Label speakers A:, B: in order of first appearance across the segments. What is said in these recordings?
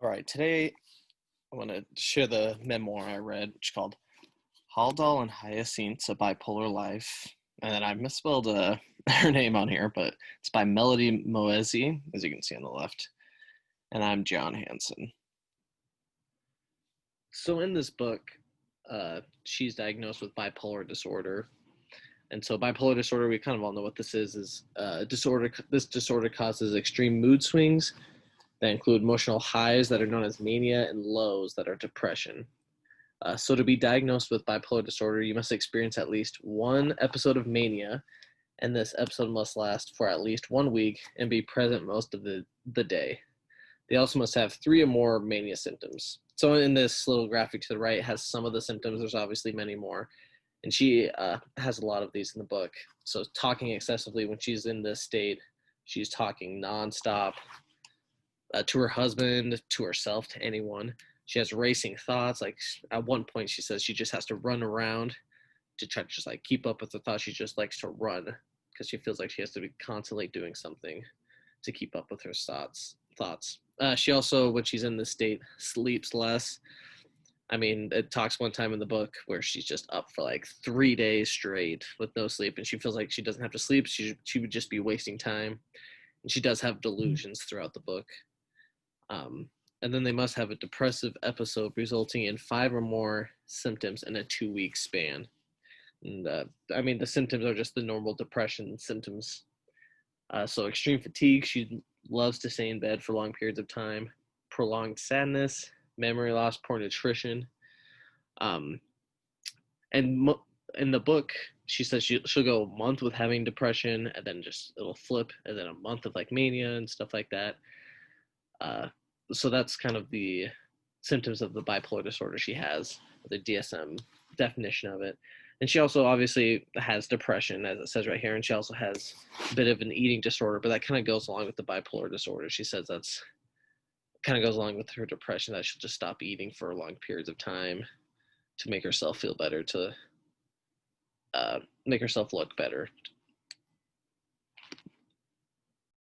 A: All right, today I want to share the memoir I read, which is called Haldol and Hyacinths, A Bipolar Life. And then I misspelled her name on here, but it's by Melody Moesi, as you can see on the left. And I'm John Hansen. So in this book, she's diagnosed with bipolar disorder. And so bipolar disorder, we kind of all know what this is disorder. This disorder causes extreme mood swings that include emotional highs that are known as mania and lows that are depression. So to be diagnosed with bipolar disorder, you must experience at least one episode of mania, and this episode must last for at least 1 week and be present most of the day. They also must have 3 or more mania symptoms. So in this little graphic to the right, it has some of the symptoms. There's obviously many more. And she has a lot of these in the book. So talking excessively when she's in this state, she's talking nonstop, to her husband, to herself, to anyone. She has racing thoughts. Like at one point, she says she just has to run around to try to just like keep up with the thoughts. She just likes to run because she feels like she has to be constantly doing something to keep up with her thoughts. She also, when she's in this state, sleeps less. I mean, it talks one time in the book where she's just up for like 3 days straight with no sleep, and she feels like she doesn't have to sleep. She would just be wasting time. And she does have delusions throughout the book. And then they must have a depressive episode resulting in 5 or more symptoms in a 2-week span. And I mean, the symptoms are just the normal depression symptoms. So extreme fatigue, she loves to stay in bed for long periods of time, prolonged sadness, memory loss, poor nutrition. And in the book, she says she'll go a month with having depression, and then just it'll flip, and then a month of like mania and stuff like that. So that's kind of the symptoms of the bipolar disorder she has, the DSM definition of it. And she also obviously has depression, as it says right here, and she also has a bit of an eating disorder, but that kind of goes along with the bipolar disorder. She says that's kind of goes along with her depression, that she'll just stop eating for long periods of time to make herself feel better, to make herself look better.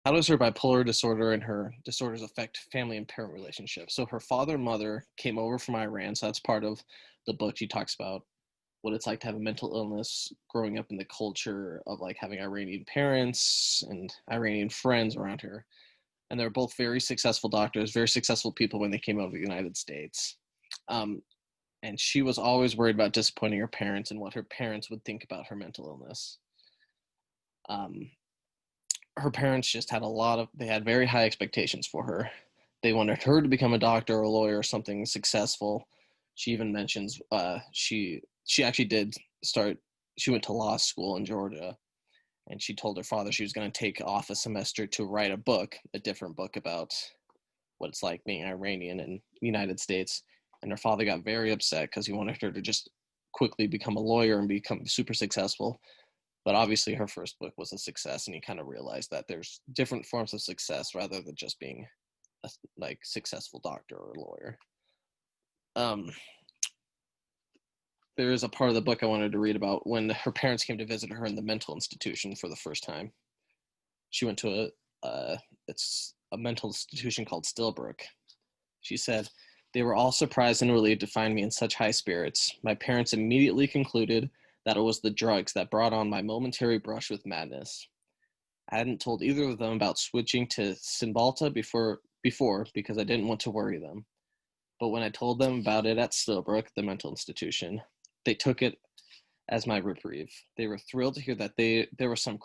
A: How does her bipolar disorder and her disorders affect family and parent relationships? So her father and mother came over from Iran, so that's part of the book. She talks about what it's like to have a mental illness, growing up in the culture of like having Iranian parents and Iranian friends around her. And they're both very successful doctors, very successful people when they came over to the United States. And she was always worried about disappointing her parents and what her parents would think about her mental illness. Her parents just had they had very high expectations for her. They wanted her to become a doctor or a lawyer or something successful. She even mentions she actually did start, she went to law school in Georgia, and she told her father she was going to take off a semester to write a different book about what it's like being Iranian in the United States. And her father got very upset because he wanted her to just quickly become a lawyer and become super successful. But obviously her first book was a success, and he kind of realized that there's different forms of success rather than just being a like successful doctor or lawyer. There is a part of the book I wanted to read about when her parents came to visit her in the mental institution for the first time. She went to it's a mental institution called Stillbrook. She said, "They were all surprised and relieved to find me in such high spirits. My parents immediately concluded that it was the drugs that brought on my momentary brush with madness. I hadn't told either of them about switching to Cymbalta before because I didn't want to worry them. But when I told them about it at Stillbrook, the mental institution, they took it as my reprieve. They were thrilled to hear that there was some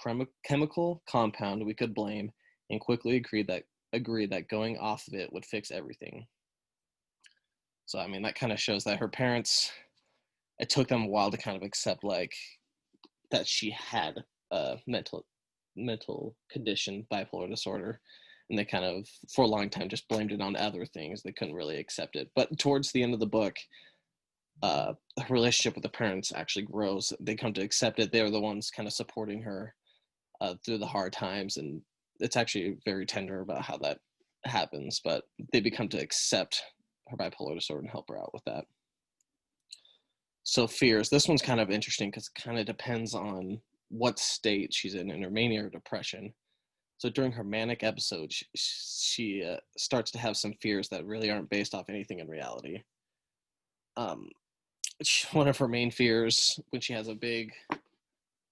A: chemical compound we could blame, and quickly agreed that going off of it would fix everything." So I mean, that kind of shows that her parents, it took them a while to kind of accept like that she had a mental condition, bipolar disorder, and they kind of for a long time just blamed it on other things. They couldn't really accept it. But towards the end of the book, her relationship with the parents actually grows. They come to accept it. They're the ones kind of supporting her through the hard times, and it's actually very tender about how that happens. But they become to accept her bipolar disorder and help her out with that. So fears. This one's kind of interesting because it kind of depends on what state she's in her mania or depression. So during her manic episode, she starts to have some fears that really aren't based off anything in reality. Um, one of her main fears when she has a big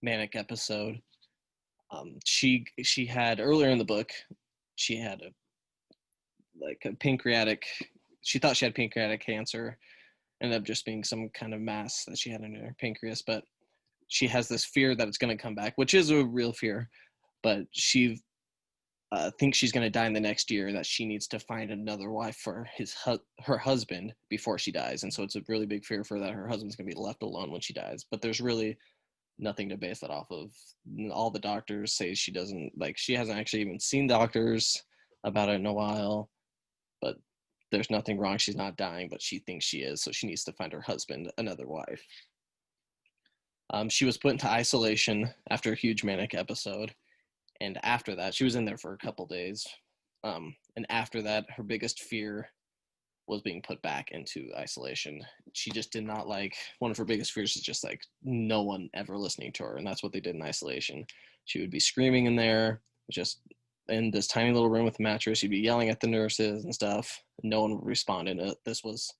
A: manic episode, she had earlier in the book, she had a pancreatic. She thought she had pancreatic cancer, ended up just being some kind of mass that she had in her pancreas. But she has this fear that it's going to come back, which is a real fear. But she thinks she's going to die in the next year, that she needs to find another wife for her husband before she dies. And so it's a really big fear for that her husband's going to be left alone when she dies. But there's really nothing to base that off of. All the doctors say she doesn't, like, she hasn't actually even seen doctors about it in a while, but there's nothing wrong. She's not dying, but she thinks she is. So she needs to find her husband another wife. She was put into isolation after a huge manic episode. And after that, she was in there for a couple days. And after that, her biggest fear was being put back into isolation. She just did not like, one of her biggest fears is just like no one ever listening to her. And that's what they did in isolation. She would be screaming in there, just in this tiny little room with a mattress. She'd be yelling at the nurses and stuff. No one would respond. And this was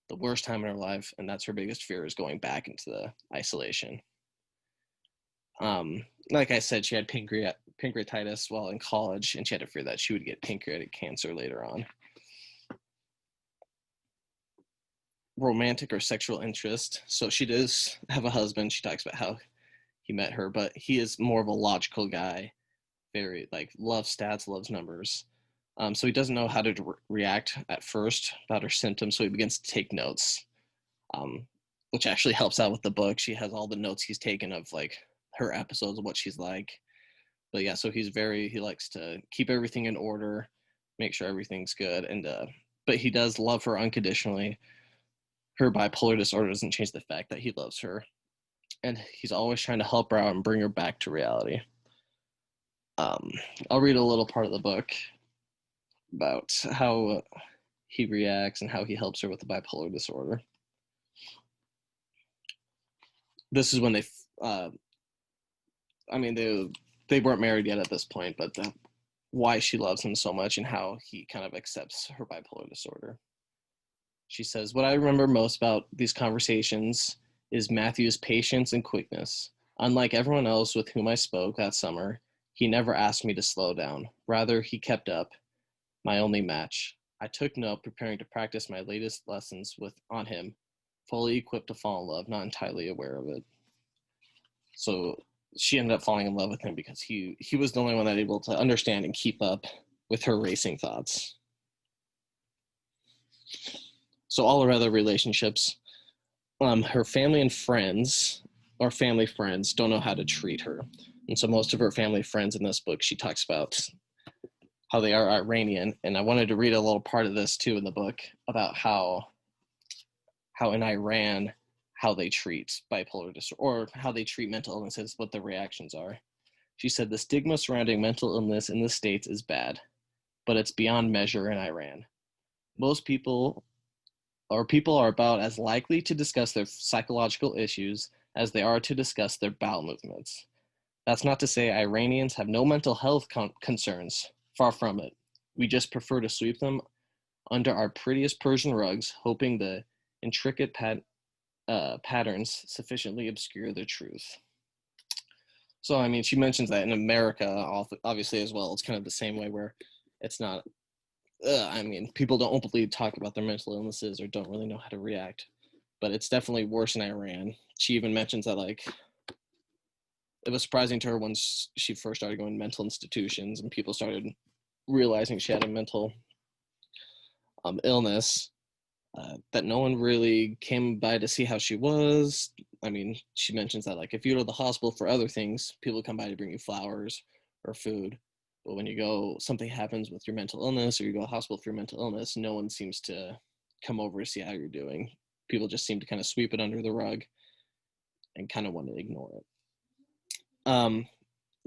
A: the worst time in her life. And that's her biggest fear, is going back into the isolation. Like I said, she had pancreatitis while in college, and she had to fear that she would get pancreatic cancer later on. Romantic or sexual interest. So she does have a husband. She talks about how he met her, but he is more of a logical guy, very like loves stats, loves numbers. So he doesn't know how to react at first about her symptoms, so he begins to take notes, which actually helps out with the book. She has all the notes he's taken of like her episodes, what she's like. But yeah, so he likes to keep everything in order, make sure everything's good, and but he does love her unconditionally. Her bipolar disorder doesn't change the fact that he loves her, and he's always trying to help her out and bring her back to reality. I'll read a little part of the book about how he reacts and how he helps her with the bipolar disorder. This is when they weren't married yet at this point, but why she loves him so much and how he kind of accepts her bipolar disorder. She says, "What I remember most about these conversations is Matthew's patience and quickness. Unlike everyone else with whom I spoke that summer, he never asked me to slow down. Rather, he kept up, my only match. I took note, preparing to practice my latest lessons on him, fully equipped to fall in love, not entirely aware of it." So she ended up falling in love with him because he was the only one that able to understand and keep up with her racing thoughts. So all her other relationships, her family and friends, or family friends, don't know how to treat her. And so most of her family friends in this book, she talks about how they are Iranian. And I wanted to read a little part of this too in the book about how in Iran, how they treat bipolar disorder, or how they treat mental illnesses, what the reactions are. She said, "The stigma surrounding mental illness in the States is bad, but it's beyond measure in Iran. Most people are about as likely to discuss their psychological issues as they are to discuss their bowel movements. That's not to say Iranians have no mental health concerns. Far from it. We just prefer to sweep them under our prettiest Persian rugs, hoping the intricate patterns sufficiently obscure the truth." So, I mean, she mentions that in America, obviously, as well, it's kind of the same way, where it's not, people don't openly talk about their mental illnesses or don't really know how to react. But it's definitely worse in Iran. She even mentions that, like, it was surprising to her when she first started going to mental institutions and people started realizing she had a mental illness, that no one really came by to see how she was. I mean, she mentions that, like, if you go to the hospital for other things, people come by to bring you flowers or food. But when you go, something happens with your mental illness, or you go to the hospital for your mental illness, no one seems to come over to see how you're doing. People just seem to kind of sweep it under the rug and kind of want to ignore it.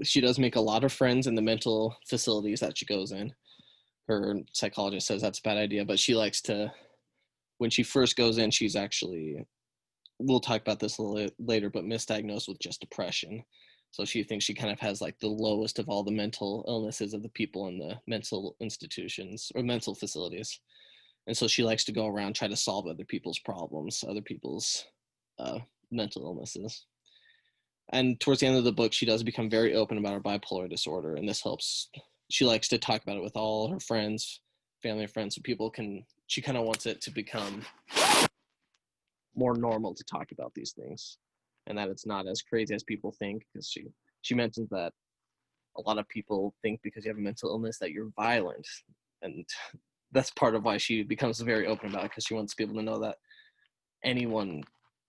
A: She does make a lot of friends in the mental facilities that she goes in. Her psychologist says that's a bad idea, but she likes to, when she first goes in, she's actually, we'll talk about this a little later, but misdiagnosed with just depression. So she thinks she kind of has like the lowest of all the mental illnesses of the people in the mental institutions or mental facilities. And so she likes to go around, try to solve other people's problems, other people's uh, mental illnesses. And towards the end of the book, she does become very open about her bipolar disorder, and this helps. She likes to talk about it with all her friends, family and friends, so people can. She kind of wants it to become more normal to talk about these things, and that it's not as crazy as people think. Because she mentions that a lot of people think because you have a mental illness that you're violent, and that's part of why she becomes very open about it, because she wants people to know that anyone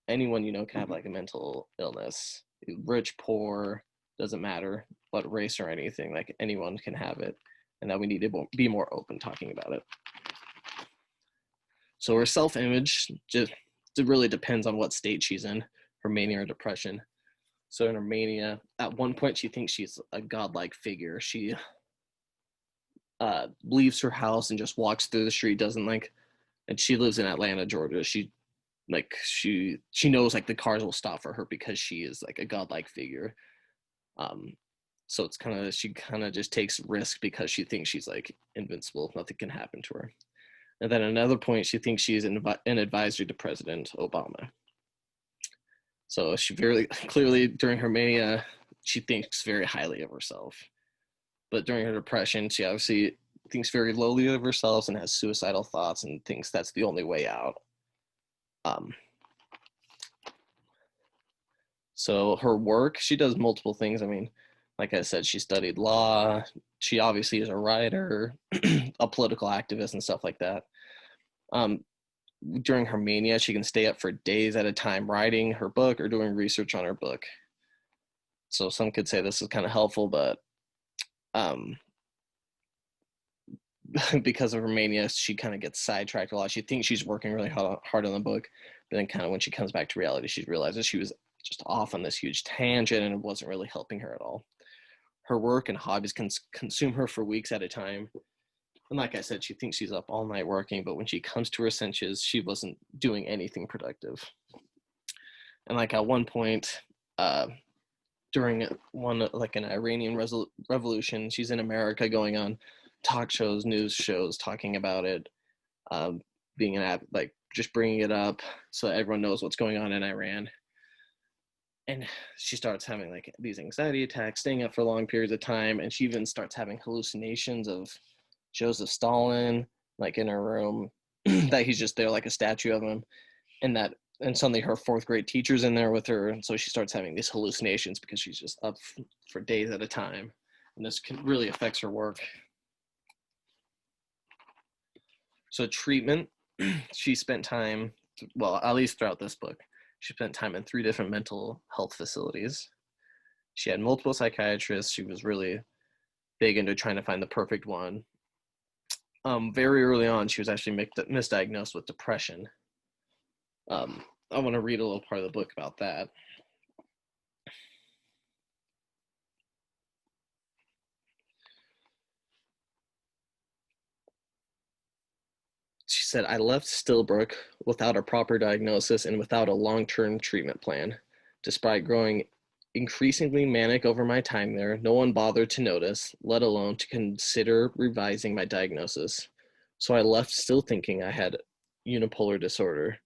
A: can have like a mental illness, rich, poor, doesn't matter what race or anything, like anyone can have it, and that we need to be more open talking about it. So her self-image just, it really depends on what state she's in, her mania or depression. So in her mania, at one point she thinks she's a godlike figure. She leaves her house and just walks through the street, and she lives in Atlanta, Georgia. She knows like the cars will stop for her because she is like a godlike figure. So she kind of just takes risk because she thinks she's like invincible, nothing can happen to her. And then another point, she thinks she's an advisor to President Obama. So she very clearly during her mania, she thinks very highly of herself. But during her depression, she obviously thinks very lowly of herself and has suicidal thoughts and thinks that's the only way out. So her work, she does multiple things. I mean, like I said, she studied law. She obviously is a writer, a political activist, and stuff like that. During her mania, she can stay up for days at a time writing her book or doing research on her book. So some could say this is kind of helpful, but because of her mania, she kind of gets sidetracked a lot. She thinks she's working really hard on the book, but then kind of when she comes back to reality, she realizes she was just off on this huge tangent and it wasn't really helping her at all. Her work and hobbies can consume her for weeks at a time. And like I said, she thinks she's up all night working, but when she comes to her senses, she wasn't doing anything productive. And like at one point, during an Iranian revolution, she's in America going on talk shows, news shows, talking about it, being just bringing it up so that everyone knows what's going on in Iran. And she starts having like these anxiety attacks, staying up for long periods of time, and she even starts having hallucinations of Joseph Stalin, like in her room, that he's just there like a statue of him, and suddenly her fourth grade teacher's in there with her, and so she starts having these hallucinations because she's just up for days at a time, and this really affects her work. So treatment, she spent time, well, at least throughout this book, she spent time in 3 different mental health facilities. She had multiple psychiatrists. She was really big into trying to find the perfect one. Very early on, she was actually misdiagnosed with depression. I want to read a little part of the book about that. She said, "I left Stillbrook without a proper diagnosis and without a long-term treatment plan. Despite growing increasingly manic over my time there, no one bothered to notice, let alone to consider revising my diagnosis. So I left still thinking I had unipolar disorder.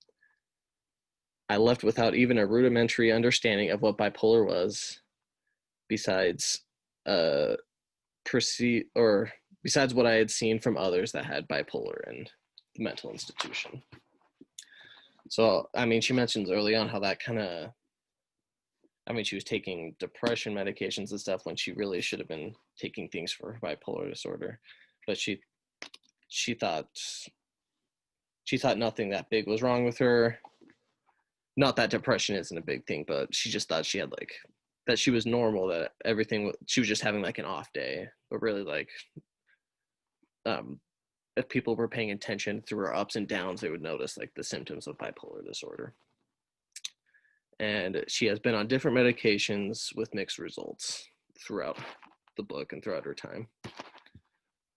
A: I left without even a rudimentary understanding of what bipolar was, besides besides what I had seen from others that had bipolar in the mental institution." So, I mean, she mentions early on how that she was taking depression medications and stuff when she really should have been taking things for bipolar disorder. But she thought nothing that big was wrong with her. Not that depression isn't a big thing, but she just thought she had that she was normal, that she was just having like an off day. But really, if people were paying attention through her ups and downs, they would notice like the symptoms of bipolar disorder. And she has been on different medications with mixed results throughout the book and throughout her time.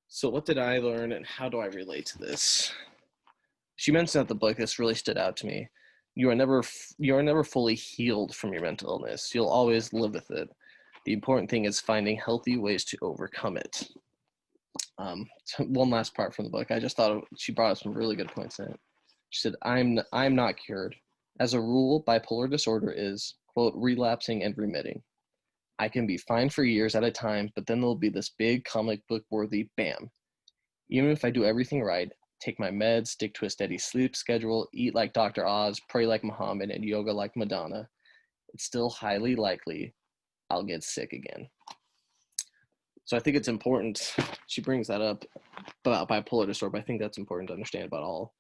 A: So what did I learn and how do I relate to this? She mentioned at the book, this really stood out to me. You are never fully healed from your mental illness. You'll always live with it. The important thing is finding healthy ways to overcome it. So one last part from the book. I just thought she brought up some really good points in it. She said, I'm not cured. As a rule, bipolar disorder is, quote, relapsing and remitting. I can be fine for years at a time, but then there'll be this big comic book worthy bam. Even if I do everything right, take my meds, stick to a steady sleep schedule, eat like Dr. Oz, pray like Muhammad, and yoga like Madonna, it's still highly likely I'll get sick again. So I think it's important, she brings that up about bipolar disorder, but I think that's important to understand about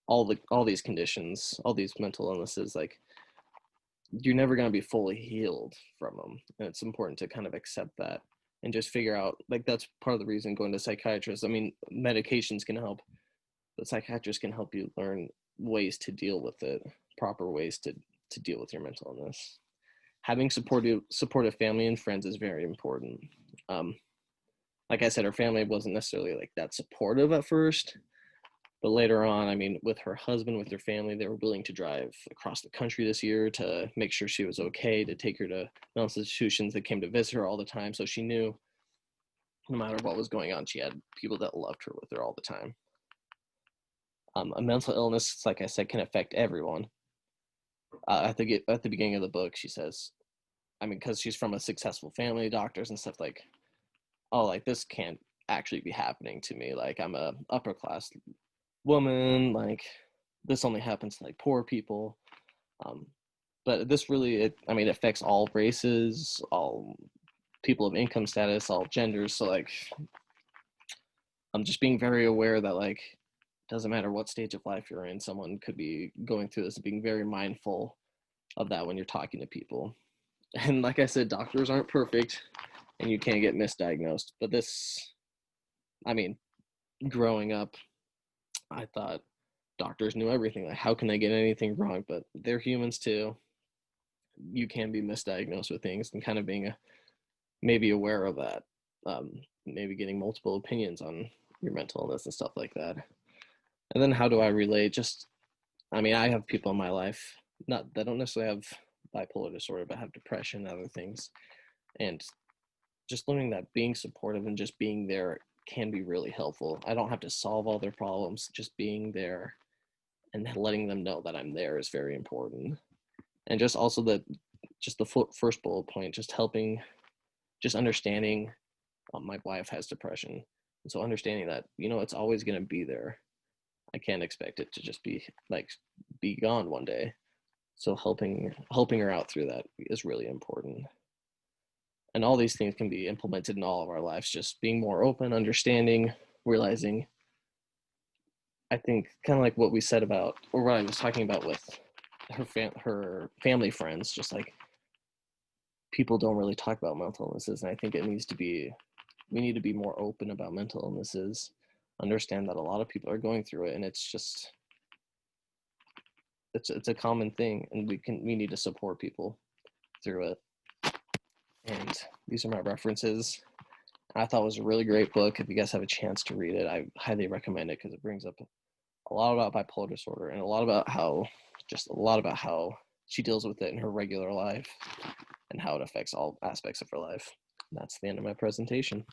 A: all these conditions, all these mental illnesses. Like, you're never going to be fully healed from them, and it's important to kind of accept that and just figure out, like, that's part of the reason going to psychiatrists. I mean, medications can help, but psychiatrists can help you learn ways to deal with it, proper ways to deal with your mental illness. Having supportive family and friends is very important. Like I said, her family wasn't necessarily like that supportive at first, but later on, I mean, with her husband, with their family, they were willing to drive across the country this year to make sure she was okay, to take her to mental institutions that came to visit her all the time. So she knew no matter what was going on, she had people that loved her with her all the time. A mental illness, like I said, can affect everyone. At the beginning of the book, she says, I mean, because she's from a successful family, doctors and stuff, like, oh, like, this can't actually be happening to me. Like, I'm a upper class woman, like, this only happens to like poor people. But this really, it affects all races, all people of income status, all genders. So like, I'm just being very aware that, like, doesn't matter what stage of life you're in, someone could be going through this, and being very mindful of that when you're talking to people. And like I said, doctors aren't perfect and you can't get misdiagnosed. But this, I mean, growing up, I thought doctors knew everything. Like, how can they get anything wrong? But they're humans too. You can be misdiagnosed with things, and kind of being maybe aware of that. Maybe getting multiple opinions on your mental illness and stuff like that. And then how do I relate? Just, I mean, I have people in my life not that don't necessarily have bipolar disorder, but have depression and other things. And just learning that being supportive and just being there can be really helpful. I don't have to solve all their problems. Just being there and letting them know that I'm there is very important. And just also the first bullet point, just helping, just understanding my wife has depression. And so understanding that, it's always going to be there. I can't expect it to just be gone one day. So helping her out through that is really important. And all these things can be implemented in all of our lives, just being more open, understanding, realizing, I think, kind of like what we said about, or what I was talking about with her family friends, just like, people don't really talk about mental illnesses. And I think we need to be more open about mental illnesses, understand that a lot of people are going through it, and it's a common thing, and we need to support people through it. And these are my references. I thought it was a really great book. If you guys have a chance to read it, I highly recommend it, because it brings up a lot about bipolar disorder, and a lot about how she deals with it in her regular life and how it affects all aspects of her life. And that's the end of my presentation.